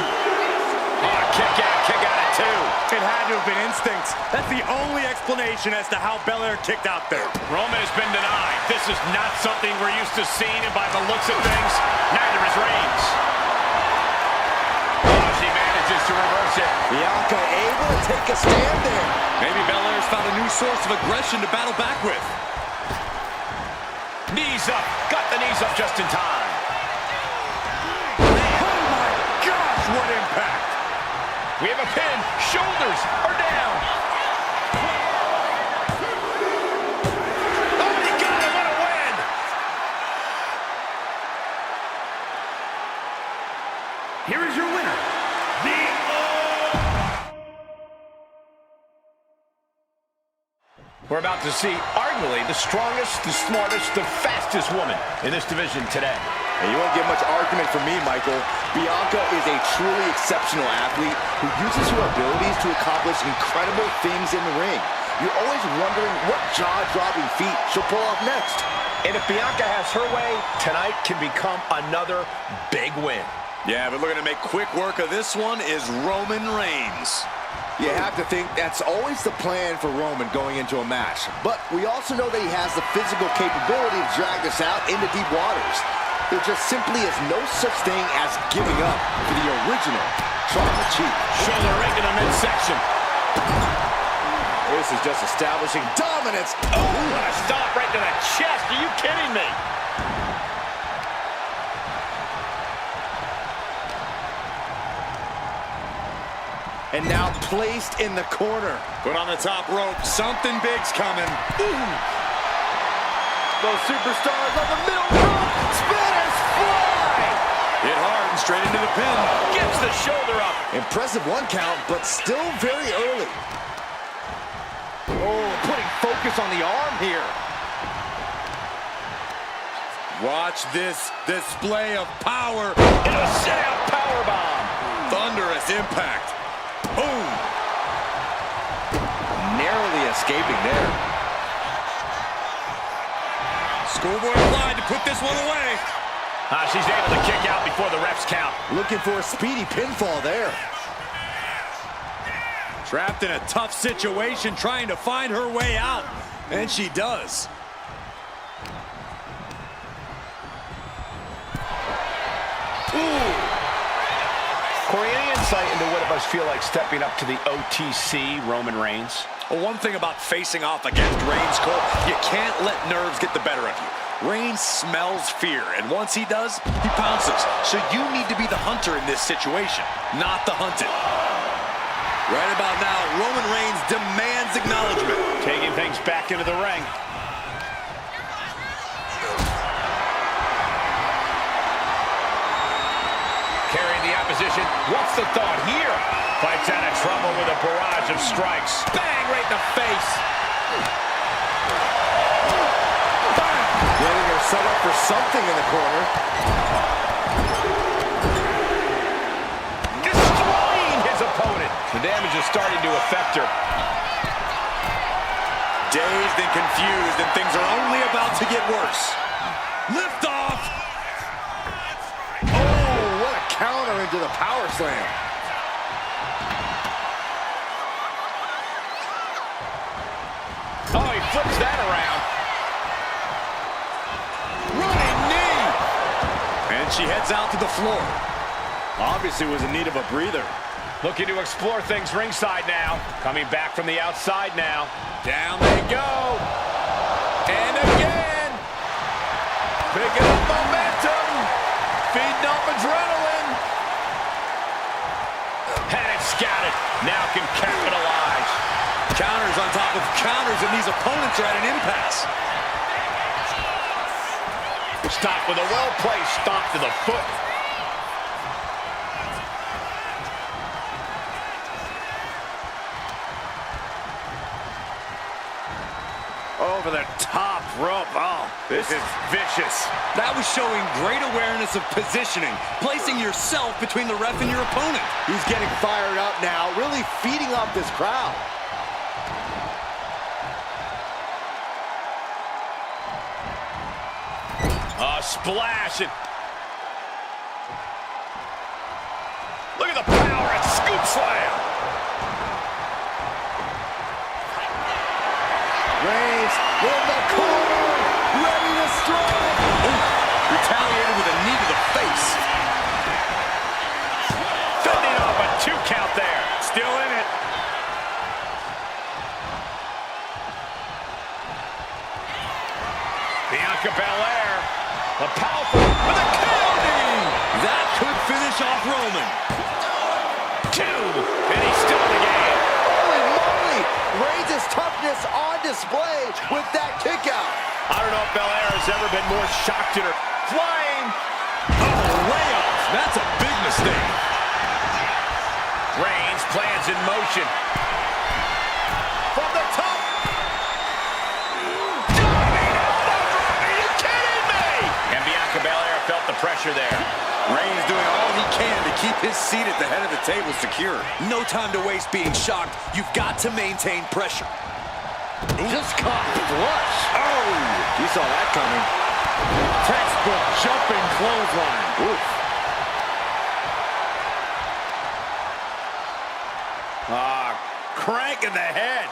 Oh, kick out at two. It had to have been instincts. That's the only explanation as to how Belair kicked out there. Roman has been denied. This is not something we're used to seeing, and by the looks of things, neither is Reigns. Oh, she manages to reverse it. Bianca able to take a stand there. Maybe Belair's found a new source of aggression to battle back with. Knees up. Got the knees up just in time. Oh my gosh, what impact! We have a pin. Shoulders are down. Oh, he got it. What a win. Here is your winner, We're about to see arguably the strongest, the smartest, the fastest woman in this division today. And you won't get much argument from me, Michael. Bianca is a truly exceptional athlete who uses her abilities to accomplish incredible things in the ring. You're always wondering what jaw-dropping feat she'll pull off next. And if Bianca has her way, tonight can become another big win. Yeah, but looking to make quick work of this one is Roman Reigns. You have to think that's always the plan for Roman going into a match. But we also know that he has the physical capability to drag this out into deep waters. There just simply is no such thing as giving up for the original Tribal Chief. Shoulder right to the midsection. This is just establishing dominance. Oh, what a stop right to the chest. Are you kidding me? And now placed in the corner. Put on the top rope. Something big's coming. Those superstars on the middle rope. Spinners fly. Hit hard and straight into the pin. Gets the shoulder up. Impressive 1 count, but still very early. Oh, putting focus on the arm here. Watch this display of power. And a set-up powerbomb. Thunderous impact. Boom. Narrowly escaping there. Schoolboy applied to put this one away. She's able to kick out before the refs count. Looking for a speedy pinfall there. Trapped in a tough situation, trying to find her way out. And she does. Corey, any insight into what it must feel like stepping up to the OTC Roman Reigns? Well, one thing about facing off against Reigns, Cole, you can't let nerves get the better of you. Reigns smells fear, and once he does, he pounces. So you need to be the hunter in this situation, not the hunted. Right about now, Roman Reigns demands acknowledgement. Taking things back into the ring. Carrying the opposition. What's the thought here? Fights out of trouble with a barrage of strikes. Bang, right in the face. Getting her set up for something in the corner. Destroying his opponent. The damage is starting to affect her. Dazed and confused, and things are only about to get worse. Lift off. Oh, what a counter into the power slam. Oh, he flips that around. Running knee. And she heads out to the floor. Obviously was in need of a breather. Looking to explore things ringside now. Coming back from the outside now. Down they go. And again. Picking up momentum. Feeding off adrenaline. Had it scouted. Now can capitalize. Counters on top of counters, and these opponents are at an impasse. Stop with a well-placed stomp to the foot. Over the top rope. Oh, this is vicious. That was showing great awareness of positioning, placing yourself between the ref and your opponent. He's getting fired up now, really feeding off this crowd. Splash it. Look at the power and scoop slam. Reigns in the corner, ready to strike. Retaliated with a knee to the face. Fending off a 2 count there. Still in it. Bianca Belair. A powerful with a counting. That could finish off Roman. 2, and he's still in the game. Holy moly! Reigns' toughness on display with that kick out. I don't know if Belair has ever been more shocked in her. Flying. Oh, layoff. That's a big mistake. Reigns plans in motion. From the top. Belair felt the pressure there. Reigns doing all he can to keep his seat at the head of the table secure. No time to waste being shocked. You've got to maintain pressure. Just caught flush. Oh! You saw that coming. Textbook jumping clothesline. Oof. Crank in the head.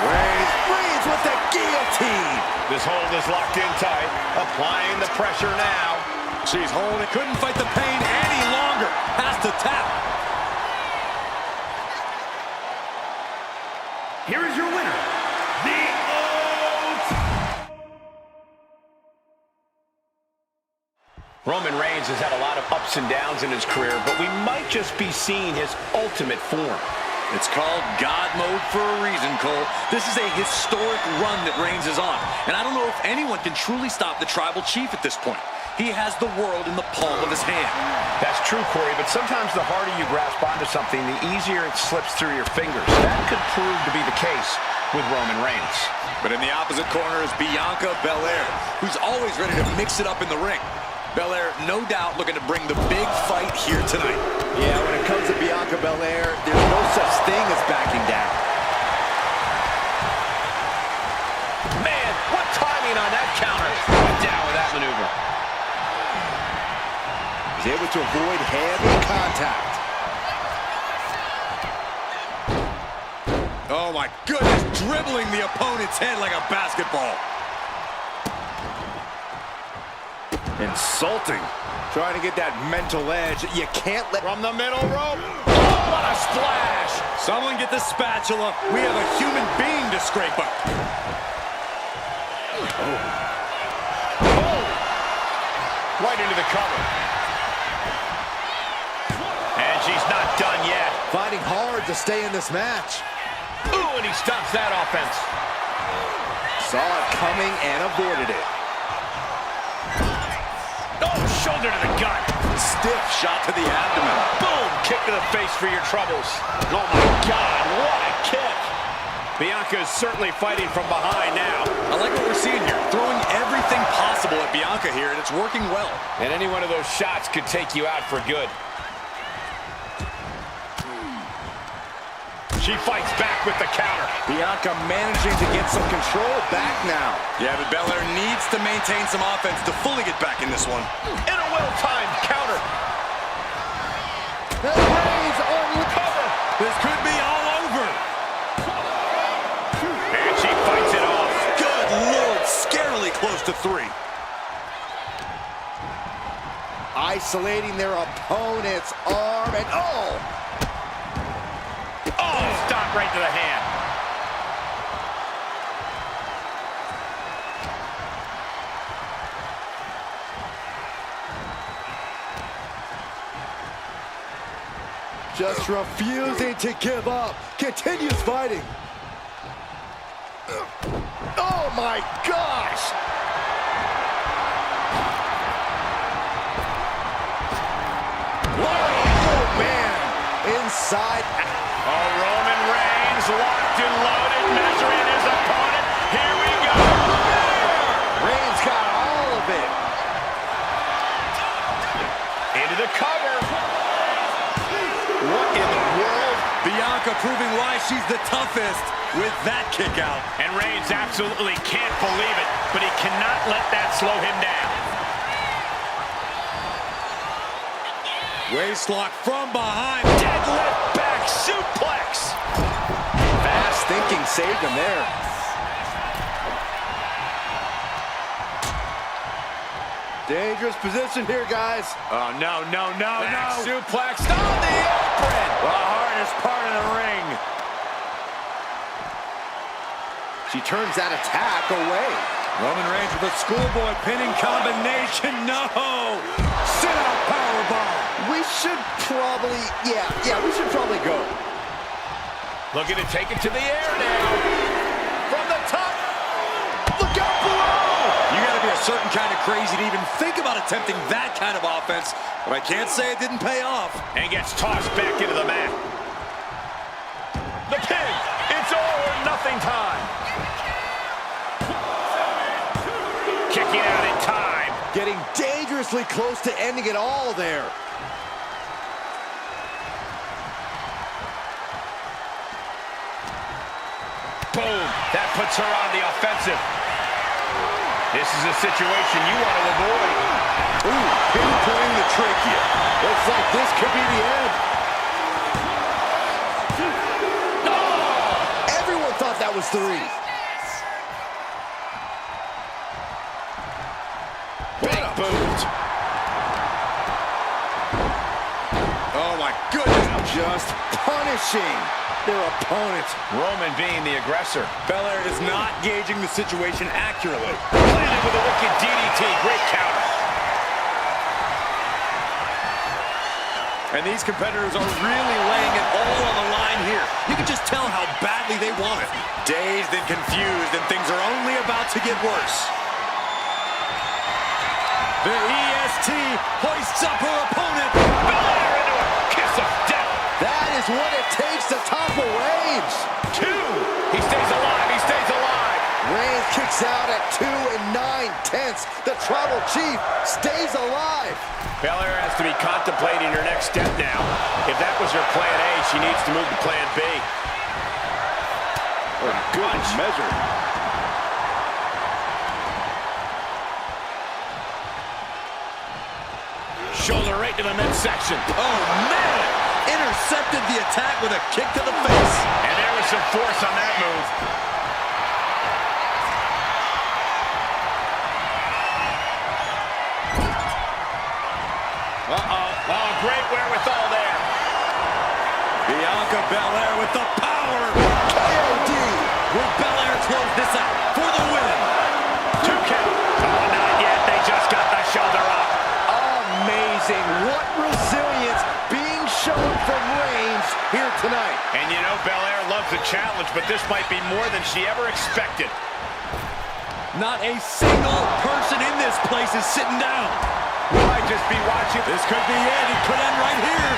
Reigns with the guillotine. This hold is locked in tight. Applying the pressure now. She's holding. Couldn't fight the pain any longer. Has to tap. Here is your winner, the Roman Reigns has had a lot of ups and downs in his career, but we might just be seeing his ultimate form. It's called God mode for a reason, Cole. This is a historic run that Reigns is on. And I don't know if anyone can truly stop the Tribal Chief at this point. He has the world in the palm of his hand. That's true, Corey, but sometimes the harder you grasp onto something, the easier it slips through your fingers. That could prove to be the case with Roman Reigns. But in the opposite corner is Bianca Belair, who's always ready to mix it up in the ring. Belair, no doubt, looking to bring the big fight here tonight. Yeah, when it comes to Bianca Belair, there's no such thing as backing down. Man, what timing on that counter. Down with that maneuver. He's able to avoid heavy contact. Oh my goodness, dribbling the opponent's head like a basketball. Insulting. Trying to get that mental edge. You can't let... From the middle rope. Oh, what a splash! Someone get the spatula. We have a human being to scrape up. Right into the cover. And she's not done yet. Fighting hard to stay in this match. Ooh, and he stops that offense. Saw it coming and avoided it. Oh, shoulder to the gut. Stiff shot to the abdomen. Boom, kick to the face for your troubles. Oh my God, what a kick. Bianca is certainly fighting from behind now. I like what we're seeing here. Throwing everything possible at Bianca here, and it's working well. And any one of those shots could take you out for good. She fights back with the counter. Bianca managing to get some control back now. Yeah, but Belair needs to maintain some offense to fully get back in this one. In a well-timed counter. Reigns on the cover. This could be all over. And she fights it off. Good Lord, scarily close to 3. Isolating their opponent's arm and Oh, stop right to the hand. just refusing to give up. Continues fighting. Oh my gosh! Oh man! Inside. Oh, Roman Reigns locked and loaded, measuring his opponent. Here we go. Reigns got all of it. Into the cover. What in the world? Bianca proving why she's the toughest with that kick out. And Reigns absolutely can't believe it, but he cannot let that slow him down. Waistlock from behind. Deadlift back suplex. Fast thinking saved him there. Dangerous position here, guys. Oh, no, no, no, Back no. suplex on the apron. The hardest part of the ring. She turns that attack away. Roman Reigns with a schoolboy pinning combination. No! Sit-out powerbomb. We should probably, we should probably go. Looking to take it to the air now. From the top. Look out below! You gotta be a certain kind of crazy to even think about attempting that kind of offense, but I can't say it didn't pay off. And gets tossed back into the mat. The pin. It's all or nothing time. Kicking out in time. Getting dangerously close to ending it all there. Boom. That puts her on the offensive. This is a situation you want to avoid. Ooh, pinpointing the trachea. Looks like this could be the end. Everyone thought that was 3. Big boot. Oh my goodness! Just punishing their opponent. Roman being the aggressor. Belair is not gauging the situation accurately. Landed with a wicked DDT. Great counter. And these competitors are really laying it all on the line here. You can just tell how badly they want it. Dazed and confused, and things are only about to get worse. The EST hoists up her opponent. Belair into a kiss of death. That is what it takes to topple Reigns. 2. He stays alive. He stays alive. Reigns kicks out at 2 9/10. The Tribal Chief stays alive. Belair has to be contemplating her next step now. If that was her plan A, she needs to move to plan B. A good measure. Shoulder right to the midsection. Oh, man! Intercepted the attack with a kick to the face. And there was some force on that move. Oh, great wherewithal there. Bianca Belair with the power. KOD. Will Belair close this out for the win? 2 count. Oh, not yet. They just got the shoulder up. Amazing. What resilience being shown from Reigns here tonight. And you know, Belair loves a challenge, but this might be more than she ever expected. Not a single person in this place is sitting down. We might just be watching. This could be it. It could end right here.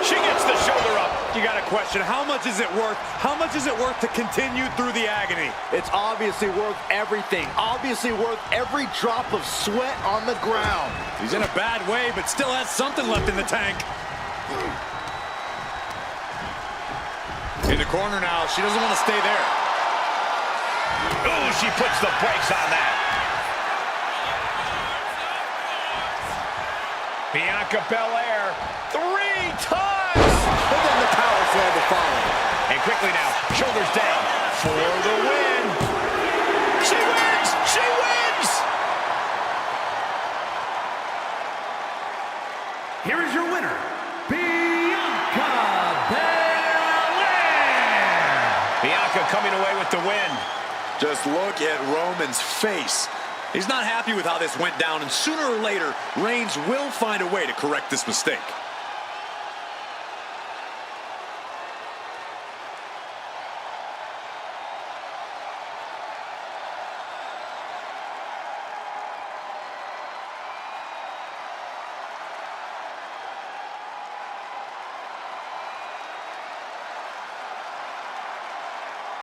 She gets the shoulder up. You got a question. How much is it worth? How much is it worth to continue through the agony? It's obviously worth everything. Obviously worth every drop of sweat on the ground. He's in a bad way, but still has something left in the tank. In the corner now. She doesn't want to stay there. Ooh, she puts the brakes on that. Bianca Belair, 3 times. And then the power slam to follow. And quickly now, shoulders down for the win. She wins! She wins! Here is your winner, Bianca Belair. Bianca coming away with the win. Just look at Roman's face. He's not happy with how this went down, and sooner or later, Reigns will find a way to correct this mistake.